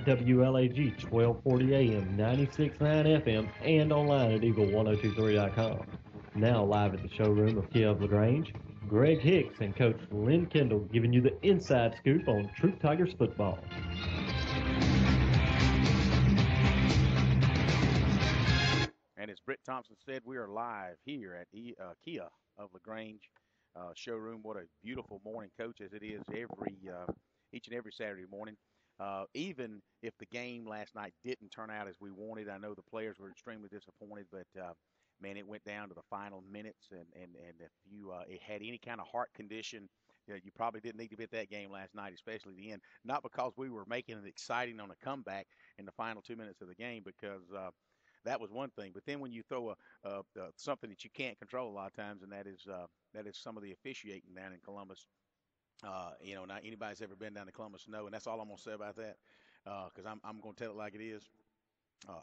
WLAG 1240 AM, 96.9 FM, and online at eagle1023.com. Now live at the showroom of Kia of LaGrange, Greg Hicks and Coach Lynn Kendall giving you the inside scoop on Troup Tigers football. And as Britt Thompson said, we are live here at Kia of LaGrange showroom. What a beautiful morning, Coach, as it is each and every Saturday morning. Even if the game last night didn't turn out as we wanted, I know the players were extremely disappointed, but man, it went down to the final minutes, and if you it had any kind of heart condition, you probably didn't need to be at that game last night, especially the end. Not because we were making it exciting on a comeback in the final 2 minutes of the game, because that was one thing. But then when you throw something that you can't control a lot of times, and that is some of the officiating down in Columbus. Not anybody's ever been down to Columbus know, and that's all I'm going to say about that, because I'm going to tell it like it is.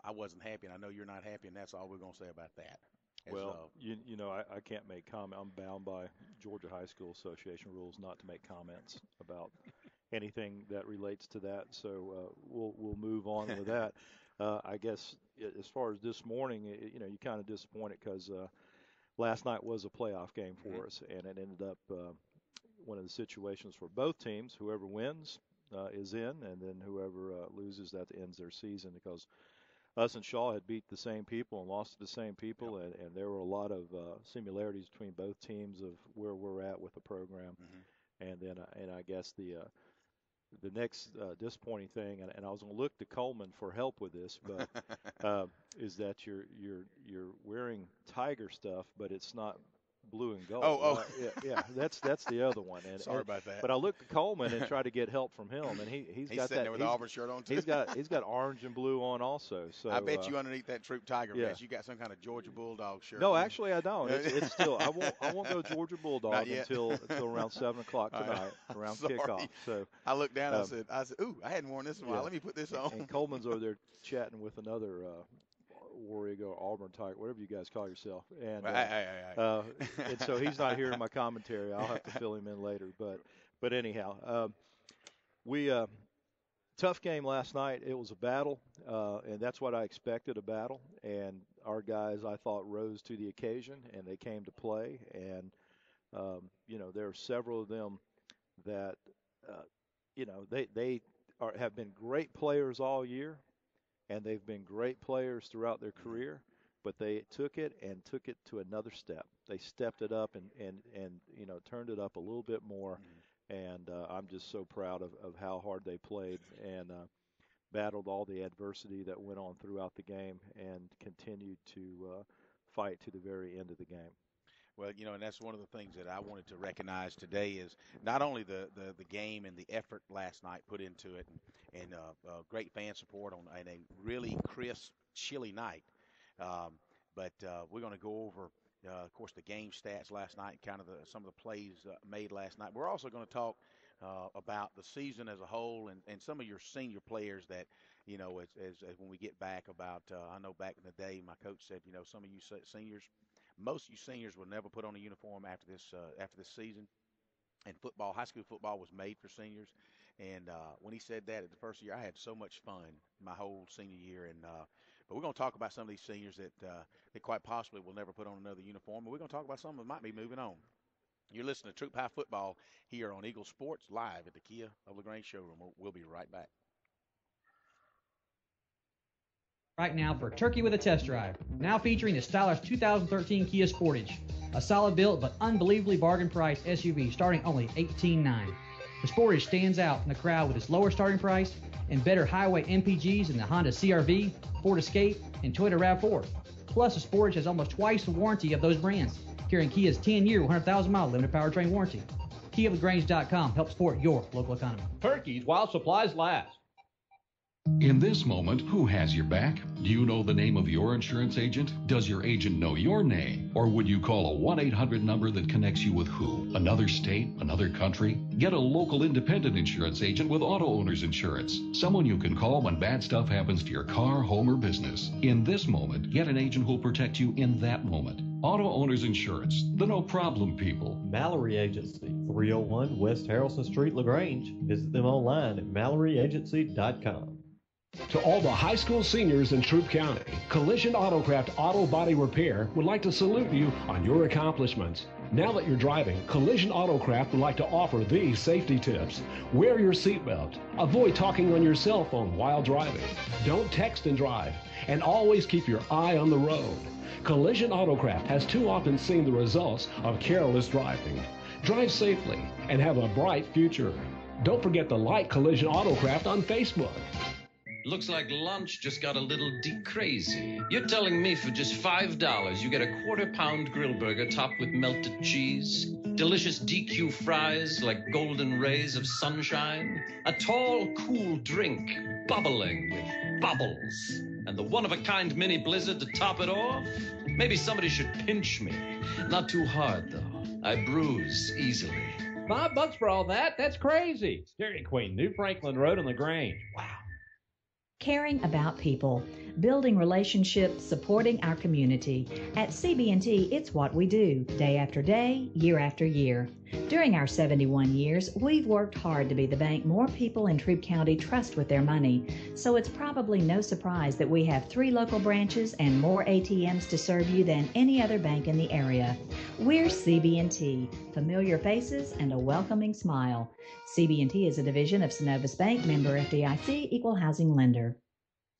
I wasn't happy, and I know you're not happy, and that's all we're going to say about that. Well, I can't make comment. I'm bound by Georgia High School Association rules not to make comments about anything that relates to that. So we'll move on with that. I guess as far as this morning, you're kind of disappointed because last night was a playoff game for us, and it ended up one of the situations for both teams. Whoever wins is in, and then whoever loses, that ends their season, because us and Shaw had beat the same people and lost to the same people, and there were a lot of similarities between both teams of where we're at with the program. And then and I guess the next disappointing thing, and I was going to look to Coleman for help with this, but is that you're wearing Tiger stuff, but it's not blue and gold. Yeah, that's the other one. Sorry about that. But I looked at Coleman and tried to get help from him, and he's got sitting that there with the Auburn shirt on too. He's got orange and blue on also. So I bet you underneath that Troup Tiger vest, you got some kind of Georgia Bulldog shirt. No, actually I don't. It's still I won't go Georgia Bulldog until around 7:00 tonight, around kickoff. So I looked down. I said, ooh, I hadn't worn this in a while. Let me put this on. And Coleman's over there chatting with another Warrior or Auburn Tiger, whatever you guys call yourself, and and so he's not hearing my commentary. I'll have to fill him in later. But anyhow, we tough game last night. It was a battle, and that's what I expected, a battle. And our guys, I thought, rose to the occasion, and they came to play. And there are several of them that they have been great players all year. And they've been great players throughout their career, but they took it to another step. They stepped it up and turned it up a little bit more. And I'm just so proud of how hard they played and battled all the adversity that went on throughout the game and continued to fight to the very end of the game. Well, and that's one of the things that I wanted to recognize today is not only the game and the effort last night put into it, and great fan support on a really crisp, chilly night. But we're going to go over, of course, the game stats last night, kind of some of the plays made last night. We're also going to talk about the season as a whole and some of your senior players that, as when we get back about, I know back in the day, my coach said, some of you seniors, most of you seniors will never put on a uniform after this season. And high school football was made for seniors. And when he said that at the first year, I had so much fun my whole senior year. And but we're going to talk about some of these seniors that quite possibly will never put on another uniform. And we're going to talk about some that might be moving on. You're listening to Troup High Football here on Eagle Sports, live at the Kia of LaGrange showroom. We'll be right back. Right now for Turkey with a Test Drive, now featuring the stylish 2013 Kia Sportage, a solid built but unbelievably bargain priced SUV starting only $18,900. The Sportage stands out from the crowd with its lower starting price and better highway MPGs than the Honda CR-V, Ford Escape, and Toyota RAV4. Plus, the Sportage has almost twice the warranty of those brands, carrying Kia's 10-year, 100,000-mile limited powertrain warranty. KiaLaGrange.com helps support your local economy. Turkeys while supplies last. In this moment, who has your back? Do you know the name of your insurance agent? Does your agent know your name? Or would you call a 1-800 number that connects you with who? Another state? Another country? Get a local independent insurance agent with Auto Owners Insurance. Someone you can call when bad stuff happens to your car, home, or business. In this moment, get an agent who'll protect you in that moment. Auto Owners Insurance, the no-problem people. Mallory Agency, 301 West Harrelson Street, LaGrange. Visit them online at MalloryAgency.com. To all the high school seniors in Troup County, Collision Autocraft Auto Body Repair would like to salute you on your accomplishments. Now that you're driving, Collision Autocraft would like to offer these safety tips. Wear your seatbelt. Avoid talking on your cell phone while driving. Don't text and drive. And always keep your eye on the road. Collision Autocraft has too often seen the results of careless driving. Drive safely and have a bright future. Don't forget to like Collision Autocraft on Facebook. Looks like lunch just got a little crazy. You're telling me for just $5 you get a quarter-pound grill burger topped with melted cheese, delicious DQ fries like golden rays of sunshine, a tall, cool drink bubbling with bubbles, and the one-of-a-kind mini blizzard to top it off? Maybe somebody should pinch me. Not too hard, though. I bruise easily. $5 for all that? That's crazy. Dairy Queen, New Franklin Road on the Grange. Wow. Caring about people, building relationships, supporting our community. At CB&T, it's what we do, day after day, year after year. During our 71 years, we've worked hard to be the bank more people in Troup County trust with their money, so it's probably no surprise that we have 3 local branches and more ATMs to serve you than any other bank in the area. We're CB&T, familiar faces and a welcoming smile. CB&T is a division of Synovus Bank, member FDIC, equal housing lender.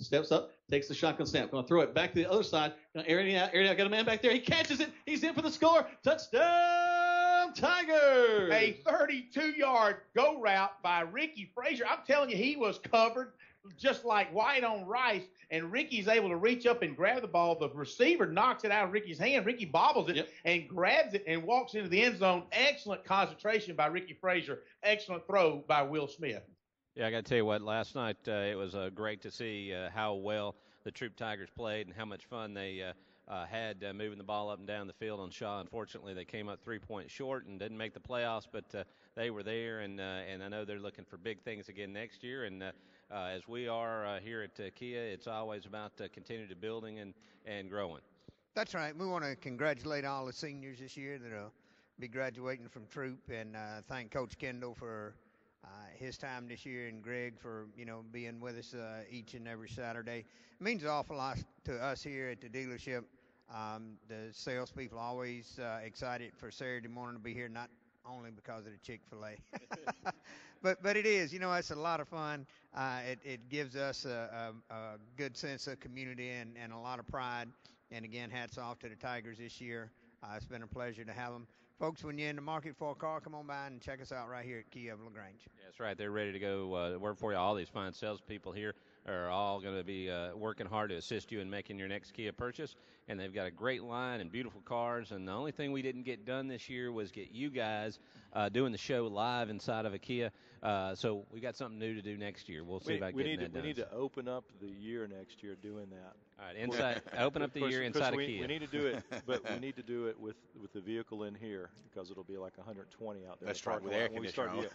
Steps up, takes the shotgun snap. Going to throw it back to the other side. Going to air it out. Got a man back there. He catches it. He's in for the score. Touchdown, Tigers! A 32-yard go route by Ricky Frazier. I'm telling you, he was covered just like white on rice, and Ricky's able to reach up and grab the ball. The receiver knocks it out of Ricky's hand. Ricky bobbles it and grabs it and walks into the end zone. Excellent concentration by Ricky Frazier. Excellent throw by Will Smith. Yeah, I got to tell you what, last night it was great to see how well the Troup Tigers played and how much fun they had moving the ball up and down the field on Shaw. Unfortunately, they came up 3 points short and didn't make the playoffs, but they were there, and I know they're looking for big things again next year. And as we are here at Kia, it's always about continuing to building and growing. That's right. We want to congratulate all the seniors this year that will be graduating from Troup, and thank Coach Kendall for his time this year, and Greg for being with us each and every Saturday. It means an awful lot to us here at the dealership. The salespeople are always excited for Saturday morning to be here, not only because of the Chick-fil-A, but it is. It's a lot of fun. It gives us a good sense of community and a lot of pride. And again, hats off to the Tigers this year. It's been a pleasure to have them. Folks, when you're in the market for a car, come on by and check us out right here at Kia of LaGrange. Yeah, that's right. They're ready to go work for you. All these fine salespeople here are all going to be working hard to assist you in making your next Kia purchase. And they've got a great line and beautiful cars. And the only thing we didn't get done this year was get you guys doing the show live inside of a Kia. So we got something new to do next year. We'll see about getting that done. We need to open up the year next year doing that. All right, open up the year inside a Kia. We need to do it, but we need to do it with the vehicle in here because it'll be like 120 out there. That's right, with air conditioner on.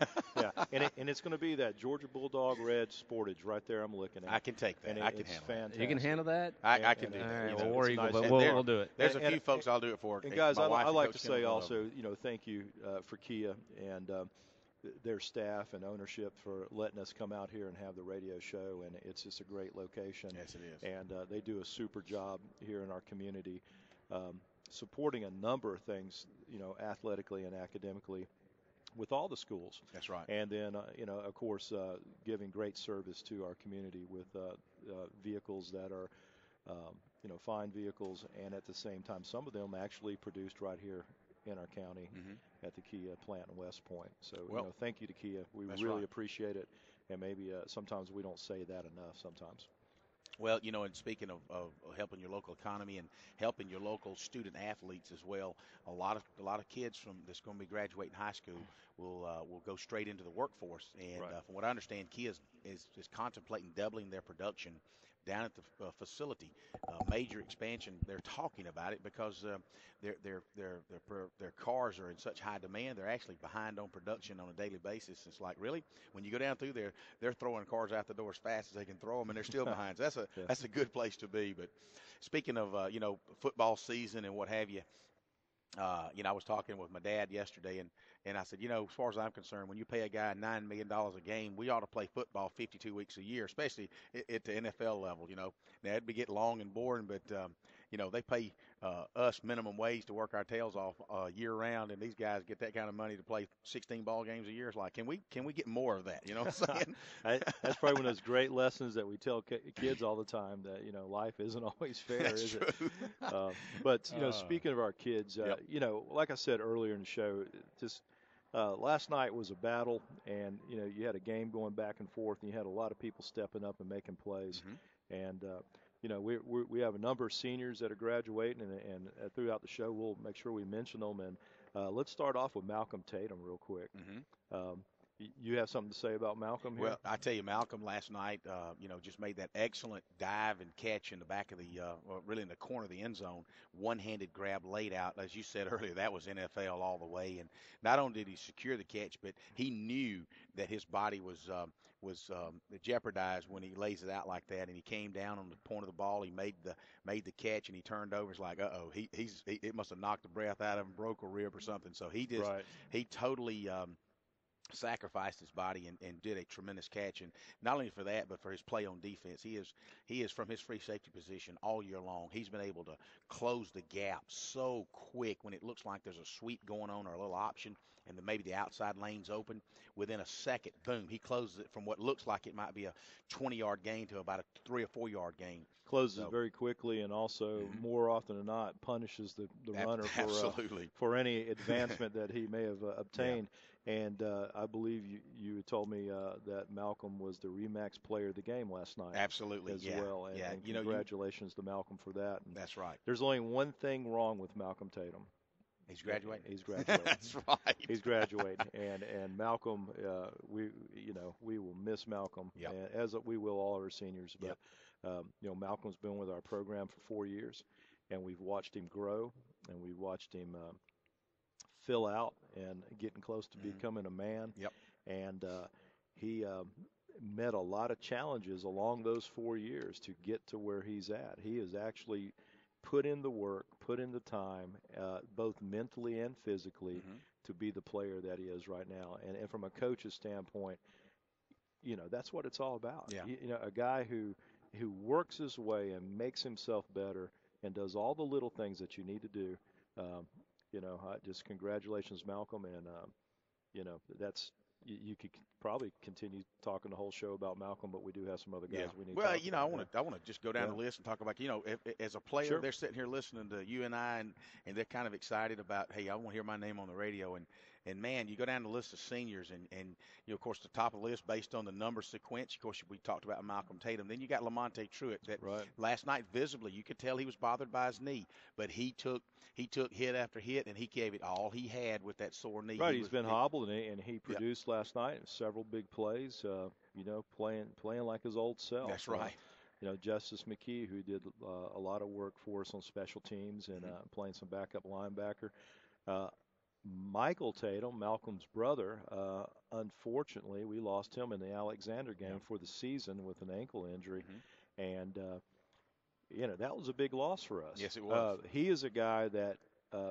Yeah, and it's going to be that Georgia Bulldog red Sportage right there. I'm looking at. I can take that. And I can handle fantastic. You can handle that. I can do that. All right, War Eagle, but we'll do it. There's a few folks I'll do it for. And guys, I like to say also, thank you for Kia and their staff and ownership for letting us come out here and have the radio show, and it's just a great location. Yes, it is. And they do a super job here in our community, supporting a number of things, athletically and academically with all the schools. That's right. And then, of course, giving great service to our community with vehicles that are, fine vehicles, and at the same time, some of them actually produced right here in our county at the Kia plant in West Point. So, thank you to Kia. We really appreciate it, and maybe sometimes we don't say that enough sometimes. Well, and speaking of helping your local economy and helping your local student athletes as well, a lot of kids that's going to be graduating high school will go straight into the workforce. And from what I understand, Kia is contemplating doubling their production down at the facility. Major expansion. They're talking about it because their cars are in such high demand. They're actually behind on production on a daily basis. It's like, really, when you go down through there, they're throwing cars out the door as fast as they can throw them, and they're still behind. So that's a good place to be. But speaking of football season and what have you, I was talking with my dad yesterday, And I said, as far as I'm concerned, when you pay a guy $9 million a game, we ought to play football 52 weeks a year, especially at the NFL level. Now, it'd be getting long and boring, but, they pay us minimum wage to work our tails off year round, and these guys get that kind of money to play 16 ball games a year. It's like, can we get more of that? You know what I'm saying? That's probably one of those great lessons that we tell kids all the time, that, life isn't always fair, That's is true. it? But, speaking of our kids, like I said earlier in the show, just last night was a battle, and, you had a game going back and forth, and you had a lot of people stepping up and making plays. Mm-hmm. And, we have a number of seniors that are graduating, and throughout the show we'll make sure we mention them. And let's start off with Malcolm Tatum real quick. Mm-hmm. You have something to say about Malcolm here? Well, I tell you, Malcolm last night, just made that excellent dive and catch in the back of really in the corner of the end zone, one-handed grab laid out. As you said earlier, that was NFL all the way. And not only did he secure the catch, but he knew that his body was jeopardized when he lays it out like that. And he came down on the point of the ball. He made the catch, and he turned over. It's like, it must have knocked the breath out of him, broke a rib or something. So he totally sacrificed his body and did a tremendous catch. And not only for that, but for his play on defense. He is from his free safety position all year long. He's been able to close the gap so quick when it looks like there's a sweep going on or a little option, and then maybe the outside lane's open. Within a second, boom, he closes it from what looks like it might be a 20-yard gain to about a 3 or 4 yard gain. Closes it very quickly, and also more often than not punishes the runner for any advancement that he may have obtained. Yeah. And I believe you told me that Malcolm was the Remax player of the game last night. Absolutely, as well. And congratulations to Malcolm for that. And that's right. There's only one thing wrong with Malcolm Tatum. He's graduating. He's graduating. That's right. He's graduating, and Malcolm, we will miss Malcolm, as we will all our seniors. But Malcolm's been with our program for 4 years, and we've watched him grow, and we've watched him fill out and getting close to becoming a man. Yep. And he met a lot of challenges along those 4 years to get to where he's at. He has actually put in the work, put in the time, both mentally and physically, to be the player that he is right now. And from a coach's standpoint, that's what it's all about. Yeah. A guy who works his way and makes himself better and does all the little things that you need to do. Just congratulations, Malcolm. And, that's you could probably continue talking the whole show about Malcolm, but we do have some other guys we need to talk about. I want to just go down the list and talk about, as a player, they're sitting here listening to you and I, and they're kind of excited about, hey, I want to hear my name on the radio. And man, you go down the list of seniors, and of course, the top of the list based on the number sequence. Of course, we talked about Malcolm Tatum. Then you got Lamonte Truitt. That last night, visibly, you could tell he was bothered by his knee, but he took hit after hit, and he gave it all he had with that sore knee. Right, he's been hobbled, and he produced last night several big plays. Playing like his old self. That's right. Justice McKee, who did a lot of work for us on special teams and playing some backup linebacker. Michael Tatum, Malcolm's brother, unfortunately, we lost him in the Alexander game for the season with an ankle injury. And, that was a big loss for us. Yes, it was. He is a guy that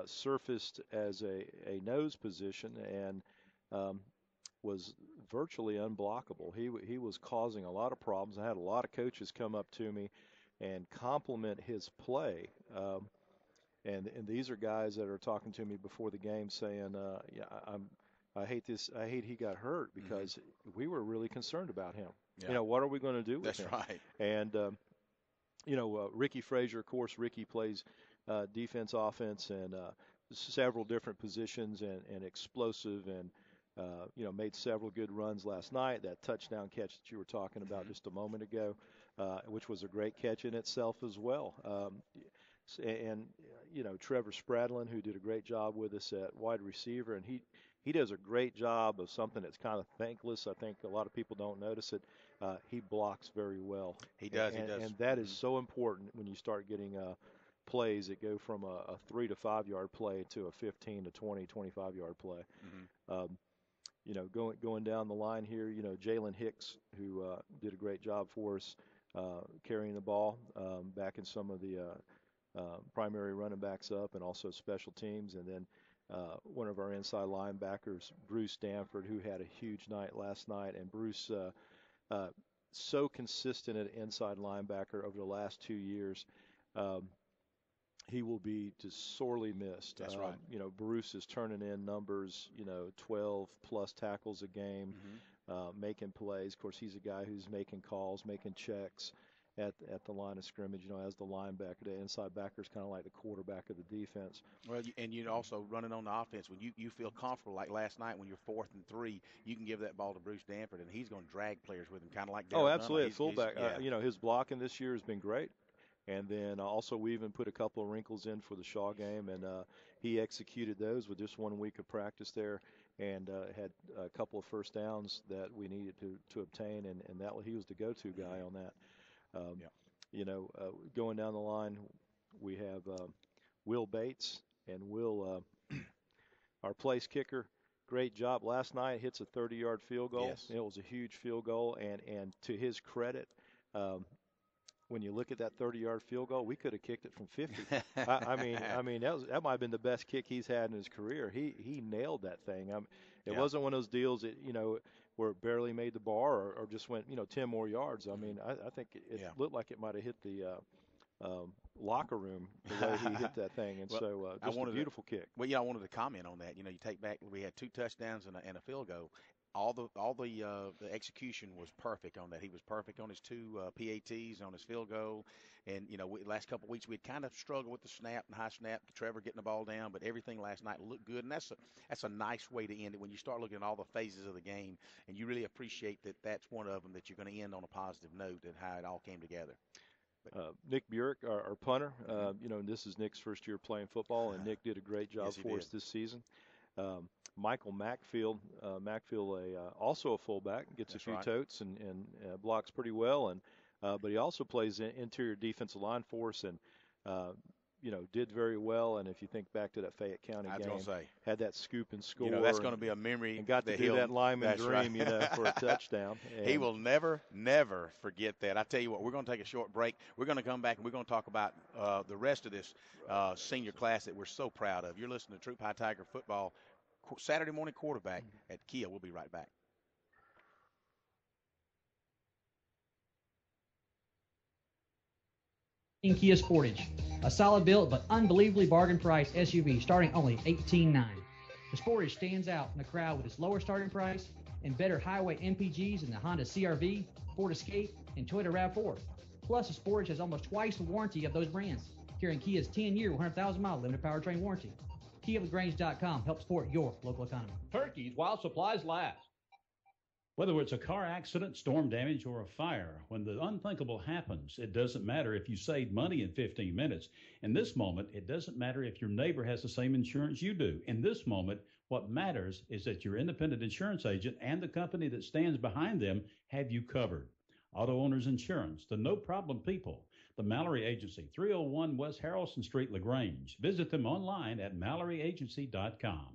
surfaced as a nose position and was virtually unblockable. He was causing a lot of problems. I had a lot of coaches come up to me and compliment his play. And these are guys that are talking to me before the game saying, I hate this. I hate he got hurt because we were really concerned about him. Yeah. What are we going to do with him? That's right. And, Ricky Frazier, of course, Ricky plays defense, offense, and several different positions and explosive and, made several good runs last night. That touchdown catch that you were talking about just a moment ago, which was a great catch in itself as well. And Trevor Spradlin, who did a great job with us at wide receiver, and he does a great job of something that's kind of thankless. I think a lot of people don't notice it. He blocks very well. He does. And that is so important when you start getting plays that go from a 3 to 5 yard play to a 15 to 20, 25 yard play. Going down the line here, Jalen Hicks, who did a great job for us carrying the ball, backing some of the primary running backs up and also special teams. And then one of our inside linebackers, Bruce Stanford, who had a huge night last night. And Bruce, so consistent at inside linebacker over the last 2 years. He will be just sorely missed. That's right. Bruce is turning in numbers, 12-plus tackles a game, making plays. Of course, he's a guy who's making calls, making checks at the line of scrimmage, as the linebacker. The inside backer is kind of like the quarterback of the defense. Well, and you're also running on the offense. When you feel comfortable, like last night when you're 4th and 3, you can give that ball to Bruce Danford, and he's going to drag players with him, kind of like Darryl absolutely. At fullback, yeah. His blocking this year has been great. And then also we even put a couple of wrinkles in for the Shaw game, and he executed those with just 1 week of practice there, and had a couple of first downs that we needed to obtain, and that he was the go-to guy on that. Going down the line, we have Will Bates, and Will, our place kicker, great job. Last night hits a 30-yard field goal. Yes. It was a huge field goal, and to his credit, when you look at that 30-yard field goal, we could have kicked it from 50. I mean that might have been the best kick he's had in his career. He nailed that thing. It wasn't one of those deals that where it barely made the bar or just went 10 more yards. I mean, I think it looked like it might have hit the locker room the way he hit that thing, and just a beautiful kick. Well, I wanted to comment on that. You take back, we had 2 touchdowns and a field goal. All the execution was perfect on that. He was perfect on his 2 PATs, on his field goal, and last couple of weeks we had kind of struggled with the snap and high snap, Trevor getting the ball down, but everything last night looked good, and that's a nice way to end it when you start looking at all the phases of the game, and you really appreciate that that's one of them that you're going to end on a positive note and how it all came together. Nick Burek, our punter, this is Nick's first year playing football, and Nick did a great job for us this season. Michael Macfield, also a fullback, gets That's a few right. totes and blocks pretty well, and but he also plays interior defensive line for us, and did very well. And if you think back to that Fayette County game, had that scoop and score. That's going to be a memory. And got to do that lineman dream, right. For a touchdown. And he will never forget that. I tell you what, we're going to take a short break. We're going to come back and we're going to talk about the rest of this senior class that we're so proud of. You're listening to Troup High Tiger Football Saturday morning quarterback at Kia. We'll be right back. Kia Sportage, a solid built but unbelievably bargain priced SUV starting only $18,900. The Sportage stands out in the crowd with its lower starting price and better highway MPGs than the Honda CR-V, Ford Escape, and Toyota RAV4. Plus, the Sportage has almost twice the warranty of those brands, carrying Kia's 10-year, 100,000-mile limited powertrain warranty. KiaLaGrange.com helps support your local economy. Turkeys while supplies last. Whether it's a car accident, storm damage, or a fire, when the unthinkable happens, it doesn't matter if you saved money in 15 minutes. In this moment, it doesn't matter if your neighbor has the same insurance you do. In this moment, what matters is that your independent insurance agent and the company that stands behind them have you covered. Auto Owners Insurance, the no-problem people. The Mallory Agency, 301 West Harrelson Street, LaGrange. Visit them online at MalloryAgency.com.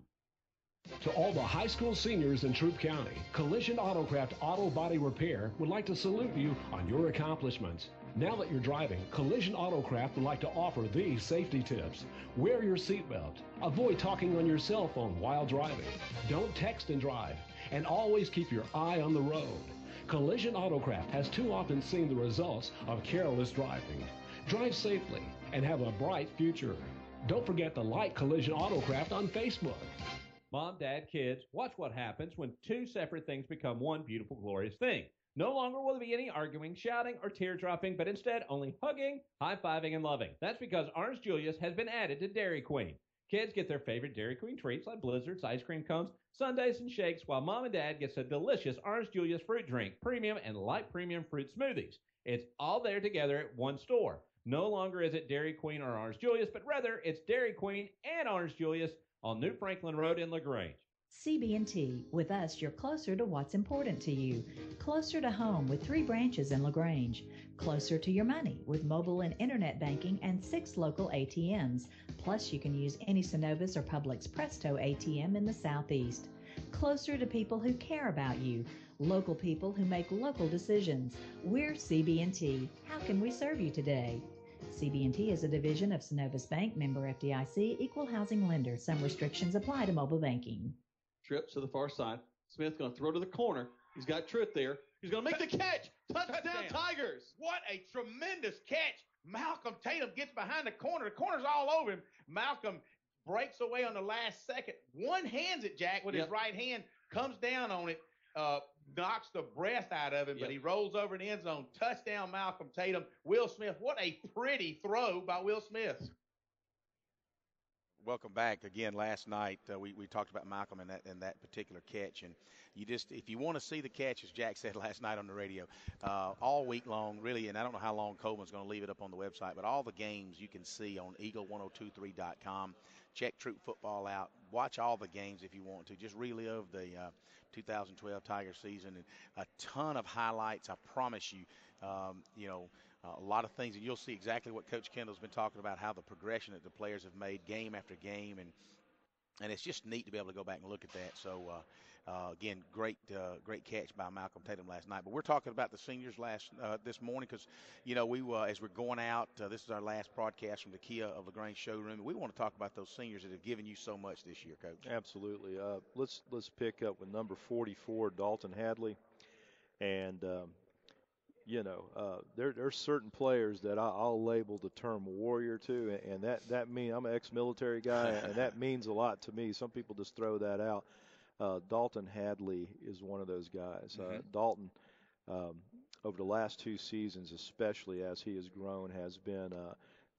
To all the high school seniors in Troup County, Collision Autocraft Auto Body Repair would like to salute you on your accomplishments. Now that you're driving, Collision Autocraft would like to offer these safety tips. Wear your seatbelt. Avoid talking on your cell phone while driving. Don't text and drive. And always keep your eye on the road. Collision Autocraft has too often seen the results of careless driving. Drive safely and have a bright future. Don't forget to like Collision Autocraft on Facebook. Mom, Dad, kids, watch what happens when 2 separate things become one beautiful, glorious thing. No longer will there be any arguing, shouting, or tear-dropping, but instead only hugging, high-fiving, and loving. That's because Orange Julius has been added to Dairy Queen. Kids get their favorite Dairy Queen treats like blizzards, ice cream cones, sundaes, and shakes, while Mom and Dad gets a delicious Orange Julius fruit drink, premium and light premium fruit smoothies. It's all there together at one store. No longer is it Dairy Queen or Orange Julius, but rather it's Dairy Queen and Orange Julius on New Franklin Road in LaGrange. CB&T. With us, you're closer to what's important to you. Closer to home with 3 branches in LaGrange. Closer to your money with mobile and internet banking and 6 local ATMs. Plus, you can use any Synovus or Publix Presto ATM in the Southeast. Closer to people who care about you. Local people who make local decisions. We're CB&T. How can we serve you today? CB&T is a division of Synovus Bank, member FDIC, equal housing lender. Some restrictions apply to mobile banking. Trips to the far side. Smith going to throw to the corner. He's got Truitt there. He's going to make the catch. Touchdown, Tigers. What a tremendous catch. Malcolm Tatum gets behind the corner. The corner's all over him. Malcolm breaks away on the last second. One hands it, Jack, with his right hand, comes down on it, knocks the breath out of him, but he rolls over in the end zone. Touchdown, Malcolm Tatum. Will Smith, what a pretty throw by Will Smith. Welcome back again. Last night we talked about Malcolm and that particular catch, and if you want to see the catch, as Jack said last night on the radio, all week long, really, and I don't know how long Coleman's going to leave it up on the website, but all the games you can see on Eagle1023.com. Check Troup football out. Watch all the games if you want to. Just relive the 2012 Tiger season, and a ton of highlights. I promise you. A lot of things, and you'll see exactly what Coach Kendall's been talking about, how the progression that the players have made game after game, and it's just neat to be able to go back and look at that. So, again, great catch by Malcolm Tatum last night. But we're talking about the seniors this morning because, as we're going out, this is our last broadcast from the Kia of LaGrange showroom. We want to talk about those seniors that have given you so much this year, Coach. Absolutely. Let's pick up with number 44, Dalton Hadley, and there's certain players that I'll label the term warrior to, and that means I'm an ex-military guy, and that means a lot to me. Some people just throw that out. Dalton Hadley is one of those guys. Dalton, over the last 2 seasons, especially as he has grown, has been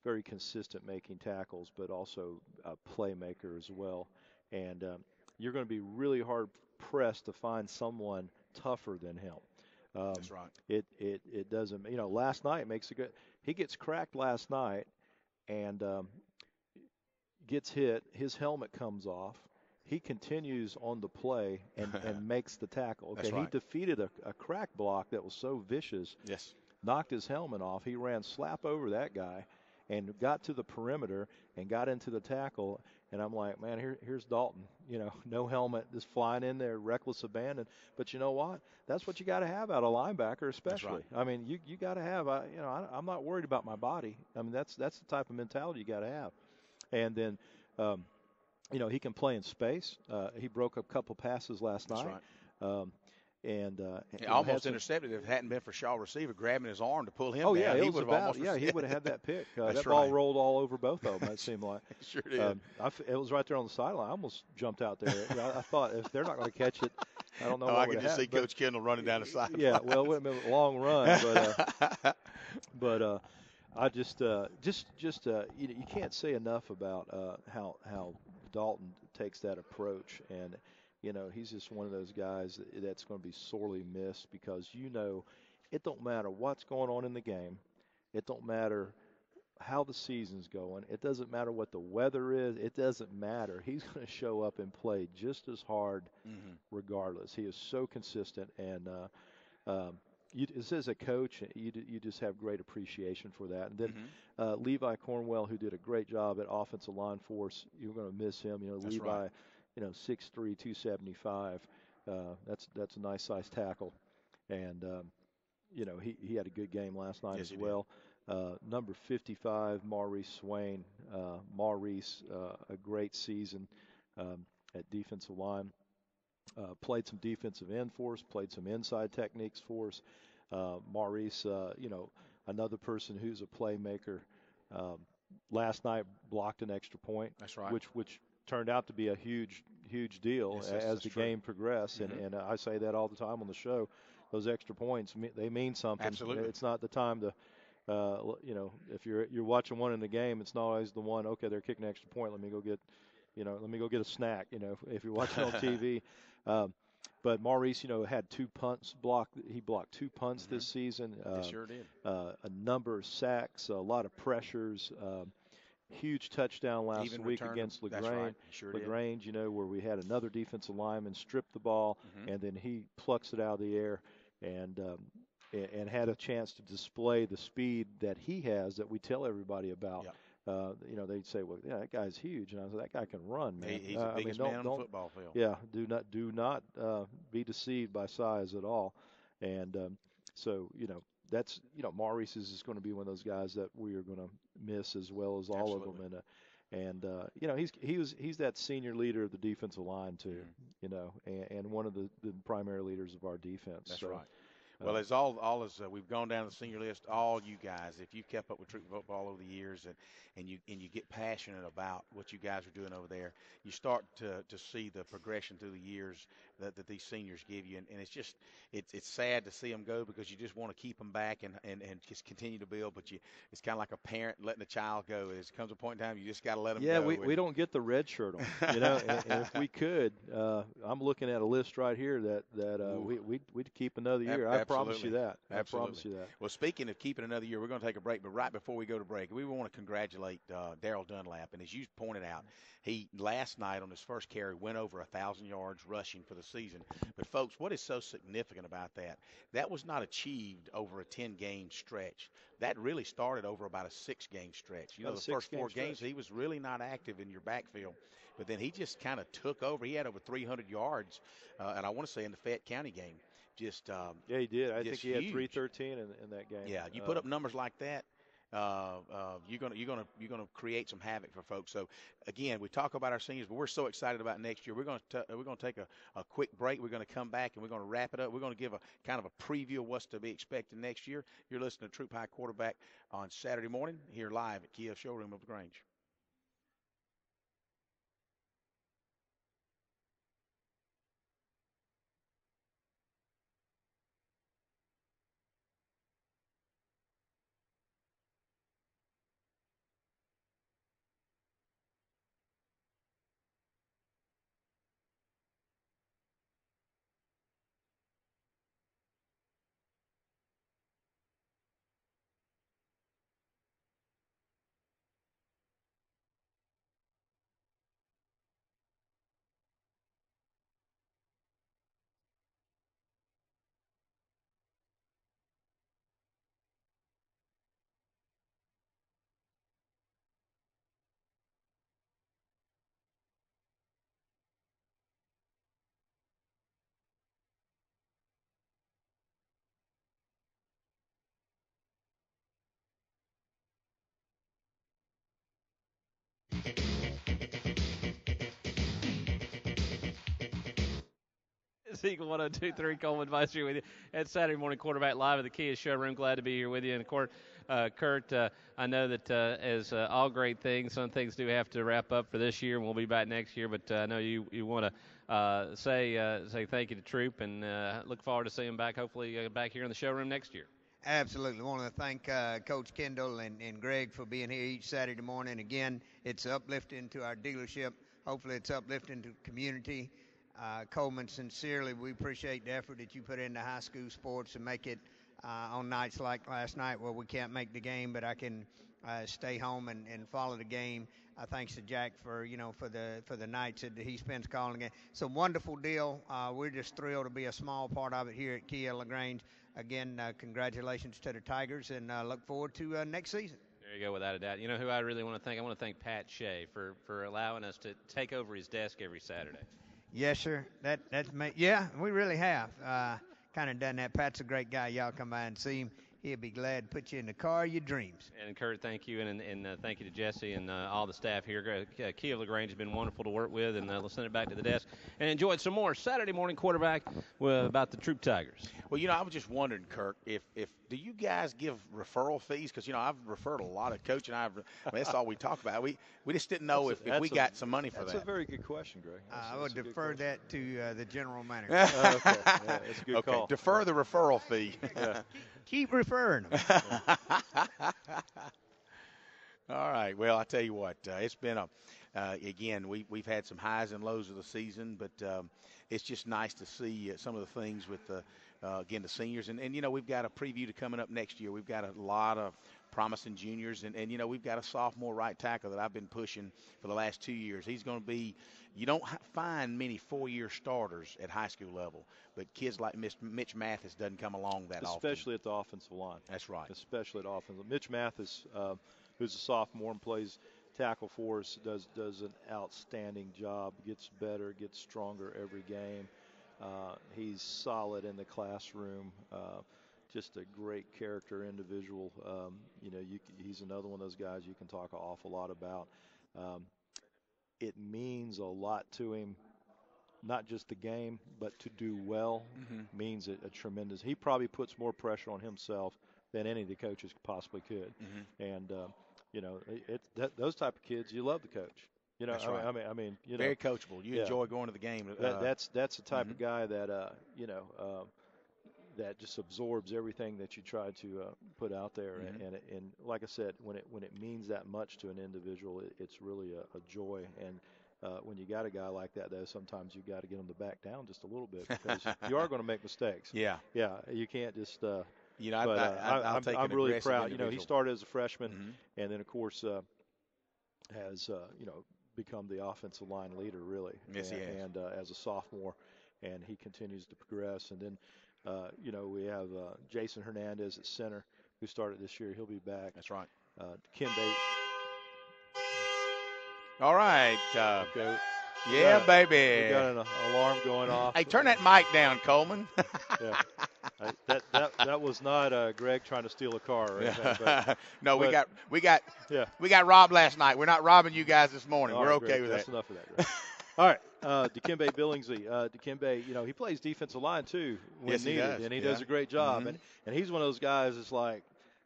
very consistent making tackles, but also a playmaker as well. And you're going to be really hard pressed to find someone tougher than him. That's right. It doesn't, last night makes a good, he gets cracked last night and gets hit. His helmet comes off. He continues on the play and makes the tackle. Okay, right. He defeated a crack block that was so vicious. Yes. Knocked his helmet off. He ran slap over that guy and got to the perimeter and got into the tackle. And I'm like, man, here's Dalton, no helmet, just flying in there, reckless abandon. But you know what? That's what you got to have out of linebacker, especially. Right. I mean, you got to have, I'm not worried about my body. I mean, that's the type of mentality you got to have. And then, he can play in space. He broke a couple passes last night. Right. He almost intercepted if it hadn't been for Shaw receiver grabbing his arm to pull him down. Yeah, he would have had that pick. That ball rolled all over both of them, it seemed like. It sure did. It was right there on the sideline. I almost jumped out there. I thought if they're not going to catch it, I don't know what I would can just see Coach Kendall running down the sideline. Yeah, well, it would have been a long run, but I just you can't say enough about how Dalton takes that approach, and he's just one of those guys that's going to be sorely missed because it don't matter what's going on in the game, it don't matter how the season's going, it doesn't matter what the weather is, it doesn't matter. He's going to show up and play just as hard regardless. He is so consistent, and as a coach, you just have great appreciation for that. And then Levi Cornwell, who did a great job at offensive line for us, you're going to miss him. That's Levi, right. 6'3", 275. That's a nice size tackle, and he had a good game last night as well. Number 55, Maurice Swain. Maurice, a great season at defensive line. Played some defensive end for us, played some inside techniques for us. Maurice, another person who's a playmaker. Last night blocked an extra point. That's right. Which turned out to be a huge deal as the game progressed. And I say that all the time on the show. Those extra points, they mean something. Absolutely. It's not the time to, if you're watching one in the game, it's not always the one, okay, they're kicking an extra point, let me go get a snack, if you're watching on TV. But Maurice, had 2 punts blocked. He blocked 2 punts this season. He sure did. A number of sacks, a lot of pressures. Huge touchdown last week against LaGrange. That's right. He sure LaGrange, where we had another defensive lineman strip the ball, and then he plucks it out of the air and had a chance to display the speed that he has that we tell everybody about. Yep. They'd say, well, that guy's huge. And I said, that guy can run, man. He's the biggest man on the football field. Yeah, do not be deceived by size at all. And so, that's Maurice is going to be one of those guys that we are going to miss as well as all Absolutely. of them. He's that senior leader of the defensive line too, and one of the primary leaders of our defense. That's right. Well, as we've gone down the senior list, all you guys, if you've kept up with Troup football over the years and you get passionate about what you guys are doing over there, you start to see the progression through the years that these seniors give you, and it's sad to see them go because you just want to keep them back and just continue to build, but it's kind of like a parent letting a child go. There comes a point in time you just got to let them go. Yeah, we don't get the red shirt on, and if we could, I'm looking at a list right here that we'd keep another year. I promise you that. Absolutely. I promise you that. Well, speaking of keeping another year, we're going to take a break. But right before we go to break, we want to congratulate Daryl Dunlap. And as you pointed out, he last night on his first carry went over 1,000 yards rushing for the season. But, folks, what is so significant about that? That was not achieved over a 10-game stretch. That really started over about a 6-game stretch. The first 4 games, he was really not active in your backfield. But then he just kind of took over. He had over 300 yards, and I want to say in the Fayette County game. Yeah, he did. I think he had 313 in that game. Yeah, you put up numbers like that, you're gonna create some havoc for folks. So again, we talk about our seniors, but we're so excited about next year. We're gonna take a quick break. We're gonna come back and we're gonna wrap it up. We're gonna give a kind of a preview of what's to be expected next year. You're listening to Troup High Quarterback on Saturday morning here live at Kia Showroom of the Grange. It's Eagle 102.3 Coleman Advisory with you at Saturday Morning Quarterback live at the Kia Showroom. Glad to be here with you. And, of course, Kurt, I know that as all great things, some things do have to wrap up for this year, and we'll be back next year. But I know you want to say thank you to Troup and look forward to seeing him back, hopefully back here in the showroom next year. Absolutely. I want to thank Coach Kendall and Greg for being here each Saturday morning. Again, it's uplifting to our dealership. Hopefully it's uplifting to the community. Coleman, sincerely, we appreciate the effort that you put into high school sports and make it on nights like last night where we can't make the game, but I can stay home and follow the game. Thanks to Jack for the nights that he spends calling the game. It's a wonderful deal. We're just thrilled to be a small part of it here at Kia LaGrange. Again, congratulations to the Tigers, and look forward to next season. There you go, without a doubt. You know who I really want to thank? I want to thank Pat Shea for allowing us to take over his desk every Saturday. Yes, sir. Yeah, we really have kind of done that. Pat's a great guy. Y'all come by and see him. He'll be glad to put you in the car of your dreams. And Kurt, thank you, and thank you to Jesse and all the staff here. Kia LaGrange has been wonderful to work with, and let's send it back to the desk and enjoy some more Saturday Morning Quarterback about the Troup Tigers. Well, I was just wondering, Kirk, if do you guys give referral fees? Because I've referred a lot of coaching. That's all we talk about. We just didn't know if we got some money for that. That's a very good question, Greg. I would defer that to the general manager. Okay, yeah, that's a good call. Defer the referral fee. Yeah. Keep referring them. All right. Well, I tell you what, it's been again, we've had some highs and lows of the season, but it's just nice to see some of the things with again, the seniors. And we've got a preview to coming up next year. We've got a lot of promising juniors, and we've got a sophomore right tackle that I've been pushing for the last 2 years. He's going to be – you don't find many 4-year starters at high school level, but kids like Mitch Mathis doesn't come along that often. Especially at the offensive line. That's right. Especially at offensive. Mitch Mathis, who's a sophomore and plays tackle for us, does an outstanding job, gets better, gets stronger every game. He's solid in the classroom. just a great character individual. He's another one of those guys you can talk an awful lot about. It means a lot to him, not just the game, but to do well means a tremendous. He probably puts more pressure on himself than any of the coaches possibly could. And those type of kids, you love the coach. That's right. I mean, very coachable. You enjoy going to the game. That's the type of guy that that just absorbs everything that you try to put out there. And like I said, when it means that much to an individual, it's really a joy. And when you got a guy like that, though, sometimes you got to get him to back down just a little bit because you are going to make mistakes. Yeah. You can't just. I'll take I'm really proud. Individual. He started as a freshman, and then of course has become the offensive line leader really. Yes, he has. And as a sophomore, and he continues to progress. And then we have Jason Hernandez at center, who started this year. He'll be back. That's right. Dikembe. All right. Okay. Yeah, baby. We got an alarm going off. Hey, turn that mic down, Coleman. Yeah. That was not Greg trying to steal a car or anything. We got robbed last night. We're not robbing you guys this morning. We're okay with that. That's enough of that, Greg. All right, Dikembe Billingsley. Dikembe, he plays defensive line too when needed, and he does a great job. And he's one of those guys that's like,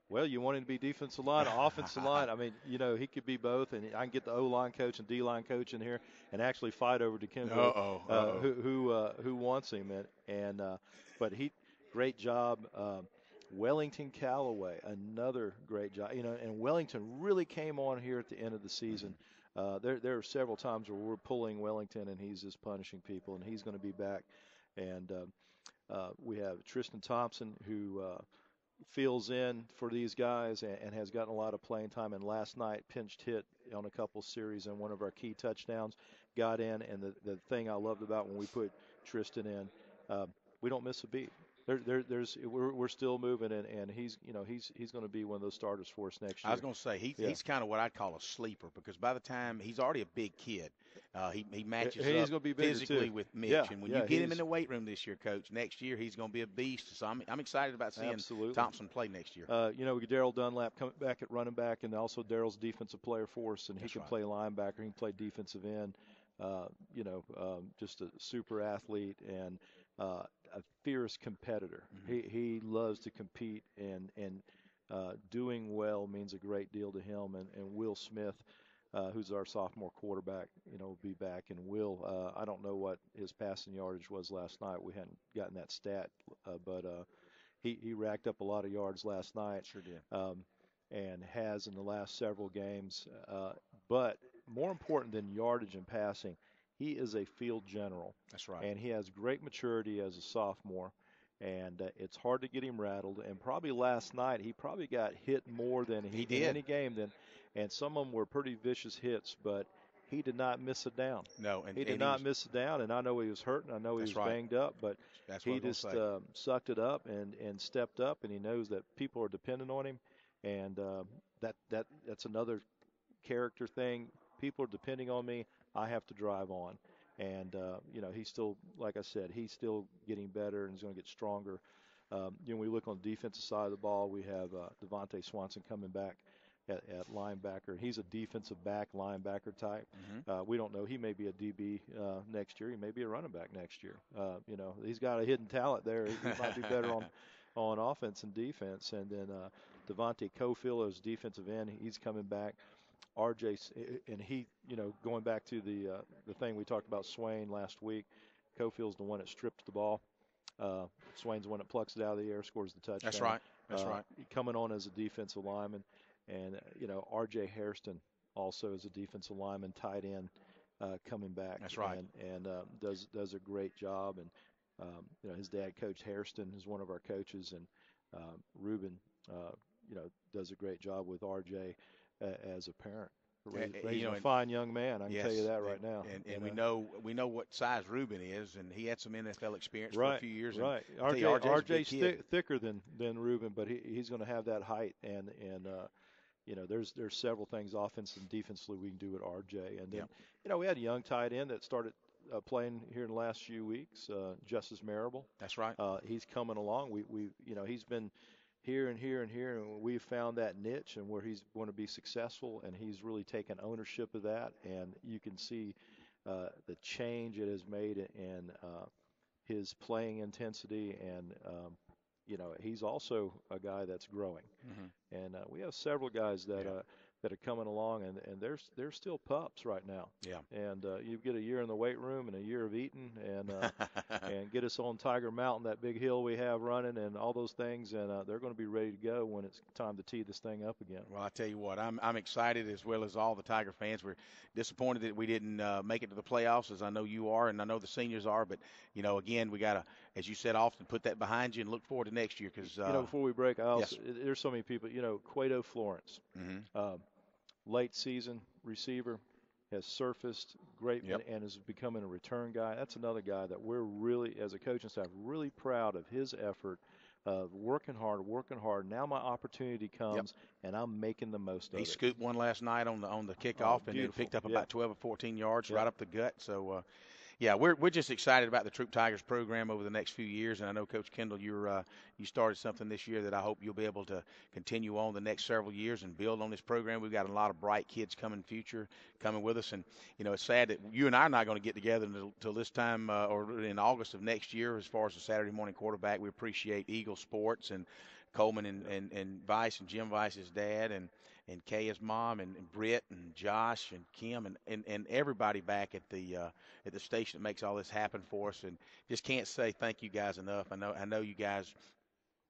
well, you want him to be defensive line, offensive line. I mean, he could be both, and I can get the O-line coach and D-line coach in here and actually fight over Dikembe, who wants him. But great job. Wellington Callaway, another great job. And Wellington really came on here at the end of the season. There are several times where we're pulling Wellington, and he's just punishing people, and he's going to be back. And we have Tristan Thompson, who fills in for these guys and has gotten a lot of playing time. And last night, pinched hit on a couple series and one of our key touchdowns, got in. And the thing I loved about when we put Tristan in, we don't miss a beat. We're still moving, and he's going to be one of those starters for us next year. I was going to say he's kind of what I'd call a sleeper, because by the time he's already a big kid, he matches he's up gonna be physically too. with Mitch, and when you get him in the weight room this year, Coach, next year he's going to be a beast. So I'm excited about seeing Thompson play next year. We get Darryl Dunlap coming back at running back, and also Darryl's defensive player for us, and he can play linebacker, he can play defensive end. Just a super athlete and a fierce competitor. He loves to compete, and doing well means a great deal to him. And Will Smith, who's our sophomore quarterback, will be back. And Will, I don't know what his passing yardage was last night. We hadn't gotten that stat, but he racked up a lot of yards last night. Sure did. And has in the last several games. But more important than yardage and passing, he is a field general. That's right. And he has great maturity as a sophomore, and it's hard to get him rattled. And probably last night he probably got hit more than he did in any game. And some of them were pretty vicious hits, but he did not miss a down. No, he did not miss a down. And I know he was hurting. I know he was banged up, but he just sucked it up and stepped up. And he knows that people are dependent on him, and that's another character thing. People are depending on me. I have to drive on. And, he's still, like I said, he's still getting better and he's going to get stronger. We look on the defensive side of the ball, we have Devontae Swanson coming back at linebacker. He's a defensive back linebacker type. We don't know. He may be a DB next year. He may be a running back next year. He's got a hidden talent there. He might be better on offense and defense. And then Devontae Cofield as defensive end, he's coming back. RJ, and he, going back to the thing we talked about Swain last week, Cofield's the one that stripped the ball. Swain's the one that plucks it out of the air, scores the touchdown. That's right. Coming on as a defensive lineman. And, RJ Hairston also is a defensive lineman, tight end, coming back. That's right. And does a great job. And, his dad, Coach Hairston, is one of our coaches. And Ruben, does a great job with RJ. As a parent, raising a fine young man, I can tell you that right now. And we know what size Ruben is, and he had some NFL experience for a few years. Right, RJ's thicker than Ruben, but he's going to have that height, and there's several things offense and defensively we can do with RJ. And then we had a young tight end that started playing here in the last few weeks, Justice Marable. That's right. He's coming along. He's been here and here and here, and we've found that niche and where he's going to be successful, and he's really taken ownership of that. And you can see the change it has made in his playing intensity, and he's also a guy that's growing. Mm-hmm. And we have several guys that are coming along, and they're still pups right now. Yeah. And you get a year in the weight room and a year of eating, and and get us on Tiger Mountain, that big hill we have running, and all those things, and they're going to be ready to go when it's time to tee this thing up again. Well, I tell you what, I'm excited, as well as all the Tiger fans. We're disappointed that we didn't make it to the playoffs, as I know you are, and I know the seniors are. But again, we got to, as you said often, put that behind you and look forward to next year. Because before we break, yes. There's so many people. Cueto Florence. Mm-hmm. Late season receiver, has surfaced great. Yep. And is becoming a return guy. That's another guy that we're really, as a coaching staff, really proud of his effort of working hard. Now my opportunity comes, and I'm making the most of it. He scooped one last night on the kickoff, and then picked up about 12 or 14 yards right up the gut. So, we're just excited about the Troup Tigers program over the next few years. And I know, Coach Kendall, you started something this year that I hope you'll be able to continue on the next several years and build on this program. We've got a lot of bright kids coming with us. And, it's sad that you and I are not going to get together until this time or in August of next year as far as the Saturday morning quarterback. We appreciate Eagle Sports and Coleman and Vice and Jim Vice's dad and Kaya's mom and Britt and Josh and Kim and everybody back at the station that makes all this happen for us, and just can't say thank you guys enough. I know you guys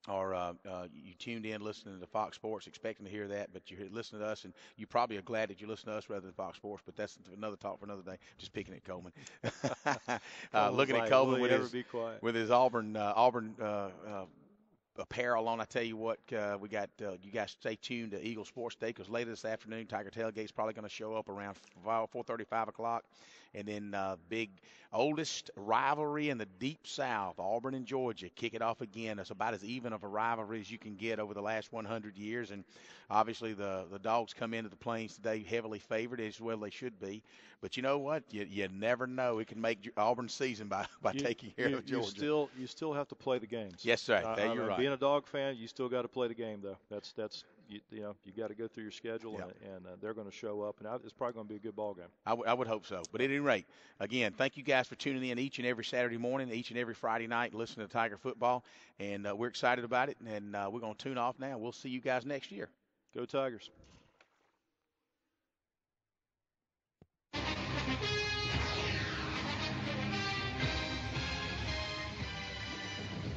are you tuned in listening to Fox Sports expecting to hear that, but you listen to us, and you probably are glad that you listen to us rather than Fox Sports, but that's another talk for another day. Just picking at Coleman. Looking at Coleman with his Auburn apparel on. I tell you what, we got you guys stay tuned to Eagle Sports Day, because later this afternoon Tiger Tailgate's probably going to show up around 4:30, 5 o'clock. And then big oldest rivalry in the Deep South, Auburn and Georgia, kick it off again. It's about as even of a rivalry as you can get over the last 100 years. And obviously the Dogs come into the Plains today heavily favored, as well they should be. But you know what? You never know. It can make Auburn's season by taking care of Georgia. You still have to play the games. Yes, sir. You're right. Being a Dog fan, you still got to play the game, though. That's you got to go through your schedule, and they're going to show up, and it's probably going to be a good ball game. I would hope so. But at any rate, again, thank you guys for tuning in each and every Saturday morning, each and every Friday night, listening to Tiger football, and we're excited about it, and we're going to tune off now. We'll see you guys next year. Go Tigers.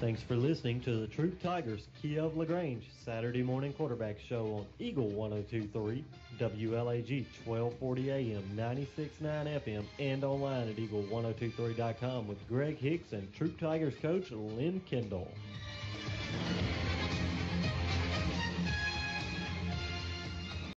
Thanks for listening to the Troup Tigers Key of LaGrange Saturday morning quarterback show on Eagle 102.3, WLAG 1240 AM, 96.9 FM, and online at eagle1023.com with Greg Hicks and Troup Tigers coach Lynn Kendall.